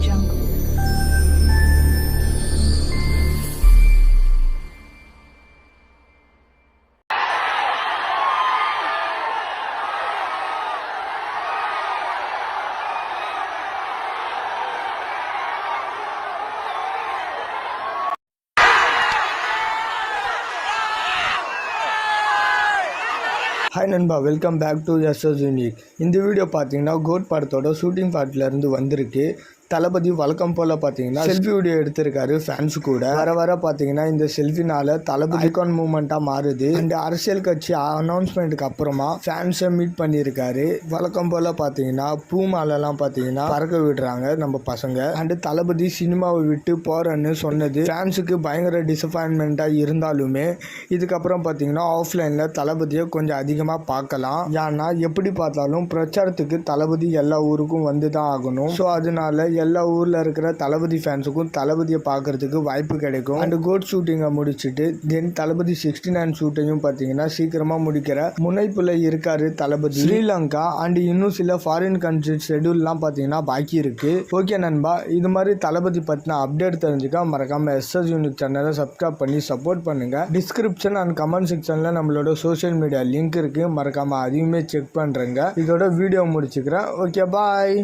Jungle. Hi நண்பா, welcome back to SS unique. இந்த video பார்த்தீங்கன்னா கோட் படத்தோட ஷூட்டிங் பார்ட்லேருந்து வந்திருக்கு. தளபதி வழக்கம் போல் பார்த்தீங்கன்னா செல்ஃபி வீடியோ எடுத்திருக்காரு ஃபேன்ஸு கூட. வர பார்த்தீங்கன்னா இந்த செல்ஃபினால தளபதி ஐகான் மூமெண்ட்டாக மாறுது. அண்ட் அரசியல் கட்சி அனௌன்ஸ்மெண்ட்டுக்கு அப்புறமா ஃபேன்ஸை மீட் பண்ணியிருக்காரு. வழக்கம் போல் பார்த்தீங்கன்னா பூ மாலெல்லாம் பார்த்தீங்கன்னா பறக்க விடுறாங்க நம்ம பசங்க. அண்டு தளபதி சினிமாவை விட்டு போகிறேன்னு சொன்னது ஃபேன்ஸுக்கு பயங்கர டிசப்பாயின்மெண்ட்டாக இருந்தாலுமே இதுக்கப்புறம் பார்த்தீங்கன்னா ஆஃப்லைனில் தளபதியை கொஞ்சம் அதிகமாக பார்க்கலாம். ஏன்னா எப்படி பார்த்தாலும் பிரச்சாரத்துக்கு தளபதி எல்லா ஊருக்கும் வந்து தான் ஆகணும். ஸோ அதனால எல்லா ஊரில் இருக்கிற தளபதி ஃபேன்ஸுக்கும் தளபதியை பார்க்கறதுக்கு வாய்ப்பு கிடைக்கும். அண்ட் கோட் ஷூட்டிங்கை முடிச்சுட்டு தென் தளபதி 69 ஷூட்டையும் பார்த்தீங்கன்னா சீக்கிரமாக முடிக்கிற முனைப்பில் இருக்காரு தளபதி. ஸ்ரீலங்கா அண்ட் இன்னும் சில ஃபாரின் கண்ட்ரி ஷெடியூல்லாம் பார்த்தீங்கன்னா பாக்கி இருக்கு. ஓகே நண்பா, இது மாதிரி தளபதி பற்றின அப்டேட் தெரிஞ்சுக்க மறக்காம எஸ்எஸ் யூனிக் சேனலை சப்ஸ்கிரைப் பண்ணி சப்போர்ட் பண்ணுங்க. டிஸ்கிரிப்ஷன் அண்ட் கமெண்ட் செக்ஷனில் நம்மளோட சோஷியல் மீடியா லிங்க் இருக்கு, மறக்காம அதையுமே செக் பண்ணுறேங்க. இதோட வீடியோ முடிச்சுக்கிறேன். ஓகே, பாய்.